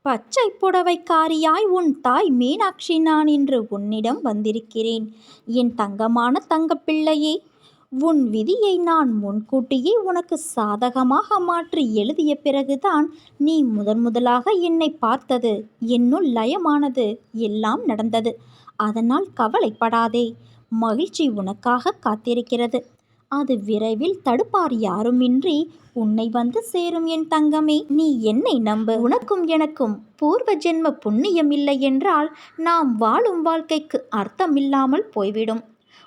பச்சை புடவைக்காரியாய் உன் தாய் மீனாட்சி நான் இன்று உன்னிடம் வந்திருக்கிறேன். என் தங்கமான தங்கப்பிள்ளையே, உன் விதியை நான் முன்கூட்டியே உனக்கு சாதகமாக மாற்றி எழுதிய பிறகுதான் நீ முதலாக என்னை பார்த்தது, என்னுள் லயமானது, எல்லாம் நடந்தது. அதனால் கவலைப்படாதே. மகிழ்ச்சி உனக்காக காத்திருக்கிறது. அது விரைவில் தடுப்பார் யாருமின்றி உன்னை வந்து சேரும் என் தங்கமே. நீ என்னை நம்பு. உனக்கும் எனக்கும் பூர்வ ஜென்ம புண்ணியம் இல்லை என்றால் நாம் வாழும் வாழ்க்கைக்கு அர்த்தமில்லாமல் போய்விடும்.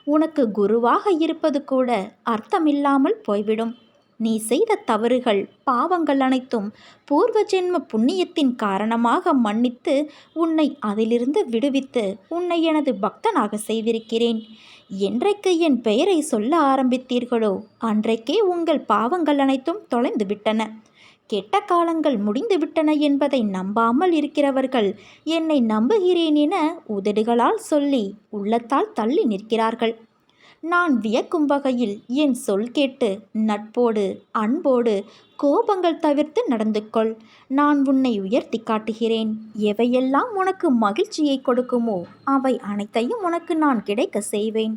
உனக்கு குருவாக இருப்பது கூட அர்த்தமில்லாமல் போய்விடும். நீ செய்த தவறுகள், பாவங்கள் அனைத்தும் பூர்வ ஜென்ம புண்ணியத்தின் காரணமாக மன்னித்து உன்னை அதிலிருந்து விடுவித்து உன்னை எனது பக்தனாக செய்திருக்கிறேன். என்றைக்கு என் பெயரை சொல்ல ஆரம்பித்தீர்களோ அன்றைக்கே உங்கள் பாவங்கள் அனைத்தும் தொலைந்து விட்டன. கெட்ட காலங்கள் முடிந்து விட்டன என்பதை நம்பாமல் இருக்கிறவர்கள் என்னை நம்புகிறேன் என உதடுகளால் சொல்லி உள்ளத்தால் தள்ளி நிற்கிறார்கள். நான் வியக்கும் வகையில் என் சொல் கேட்டு நட்போடு, அன்போடு, கோபங்கள் தவிர்த்து நடந்து கொள். நான் உன்னை உயர்த்தி காட்டுகிறேன். எவையெல்லாம் உனக்கு மகிழ்ச்சியை கொடுக்குமோ அவை அனைத்தையும் உனக்கு நான் கிடைக்க செய்வேன்.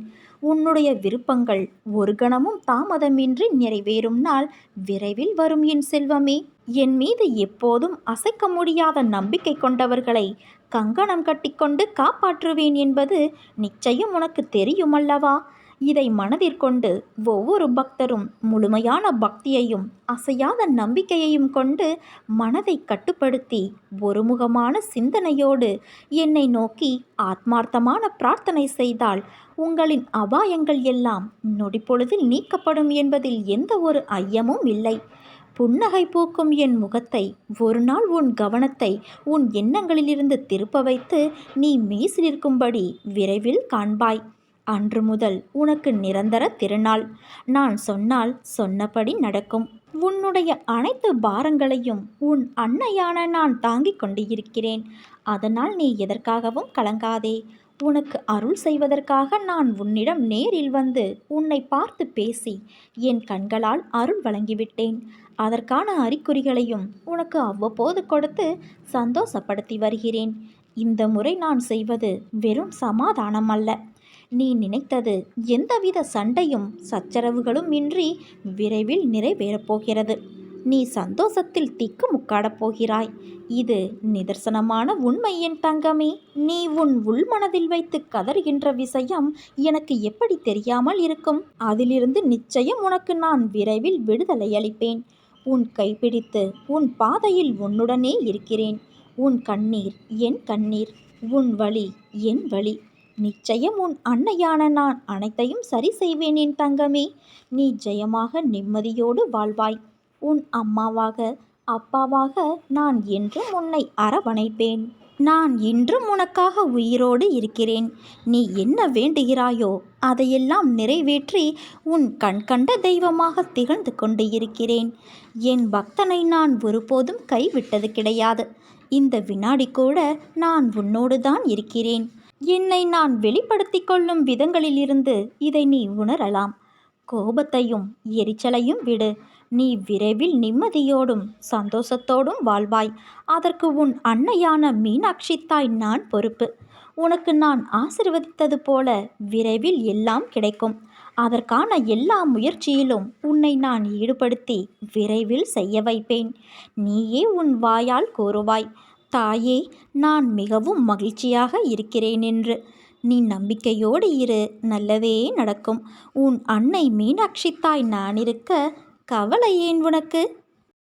உன்னுடைய விருப்பங்கள் ஒரு கணமும் தாமதமின்றி நிறைவேறும் நாள் விரைவில் வரும் என் செல்வமே. என் மீது எப்போதும் அசைக்க முடியாத நம்பிக்கை கொண்டவர்களை கங்கணம் கட்டிக்கொண்டு காப்பாற்றுவேன் என்பது நிச்சயம் உனக்கு தெரியுமல்லவா? இதை மனதிற்கொண்டு ஒவ்வொரு பக்தரும் முழுமையான பக்தியையும் அசையாத நம்பிக்கையையும் கொண்டு மனதை கட்டுப்படுத்தி ஒருமுகமான சிந்தனையோடு என்னை நோக்கி ஆத்மார்த்தமான பிரார்த்தனை செய்தால் உங்களின் அபாயங்கள் எல்லாம் நொடிப்பொழுதில் நீக்கப்படும் என்பதில் எந்த ஒரு ஐயமும் இல்லை. புன்னகை பூக்கும் என் முகத்தை ஒரு நாள் உன் கவனத்தை உன் எண்ணங்களிலிருந்து திருப்ப வைத்து நீ மெய்சிலிருக்கும்படி விரைவில் காண்பாய். அன்று முதல் உனக்கு நிரந்தர திருநாள். நான் சொன்னால் சொன்னபடி நடக்கும். உன்னுடைய அனைத்து பாரங்களையும் உன் அன்னையான நான் தாங்கிக் கொண்டு இருக்கிறேன். அதனால் நீ எதற்காகவும் கலங்காதே. உனக்கு அருள் செய்வதற்காக நான் உன்னிடம் நேரில் வந்து உன்னை பார்த்து பேசி என் கண்களால் அருள் வழங்கிவிட்டேன். அதற்கான அறிகுறிகளையும் உனக்கு அவ்வப்போது கொடுத்து சந்தோஷப்படுத்தி வருகிறேன். இந்த முறை நான் செய்வது வெறும் சமாதானம் அல்ல. நீ நினைத்தது எந்தவித சண்டையும் சச்சரவுகளும் இன்றி விரைவில் நிறைவேறப் போகிறது. நீ சந்தோஷத்தில் திக்குமுக்காடப் போகிறாய். இது நிதர்சனமான உண்மை என் தங்கமே. நீ உன் உள்மனதில் வைத்து கதறுகின்ற விஷயம் எனக்கு எப்படி தெரியாமல் இருக்கும்? அதிலிருந்து நிச்சயம் உனக்கு நான் விரைவில் விடுதலை அளிப்பேன். உன் கைப்பிடித்து உன் பாதையில் உன்னுடனே இருக்கிறேன். உன் கண்ணீர் என் கண்ணீர், உன் வலி என் வலி. நிச்சயம் உன் அன்னையான நான் அனைத்தையும் சரி செய்வேன் என் தங்கமே. நீ ஜெயமாக நிம்மதியோடு வாழ்வாய். உன் அம்மாவாக, அப்பாவாக நான் என்றும் உன்னை அரவணைப்பேன். நான் இன்றும் உனக்காக உயிரோடு இருக்கிறேன். நீ என்ன வேண்டுகிறாயோ அதையெல்லாம் நிறைவேற்றி உன் கண்கண்ட தெய்வமாக திகழ்ந்து கொண்டு இருக்கிறேன். என் பக்தனை நான் ஒருபோதும் கைவிட்டது கிடையாது. இந்த வினாடி கூட நான் உன்னோடு தான் இருக்கிறேன். என்னை நான் வெளிப்படுத்தி கொள்ளும் விதங்களிலிருந்து இதை நீ உணரலாம். கோபத்தையும் எரிச்சலையும் விடு. நீ விரைவில் நிம்மதியோடும் சந்தோஷத்தோடும் வாழ்வாய். அதற்கு உன் அன்னையான மீனாட்சி தாய் நான் பொறுப்பு. உனக்கு நான் ஆசிர்வதித்தது போல விரைவில் எல்லாம் கிடைக்கும். அதற்கான எல்லா முயற்சியிலும் உன்னை நான் ஈடுபடுத்தி விரைவில் செய்ய வைப்பேன். நீயே உன் வாயால் கூறுவாய், தாயே, நான் மிகவும் மகிழ்ச்சியாக இருக்கிறேன் என்று. நீ நம்பிக்கையோடு இரு, நல்லதே நடக்கும். உன் அன்னை மீனாட்சி தாய் நான் இருக்க கவலை ஏன் உனக்கு?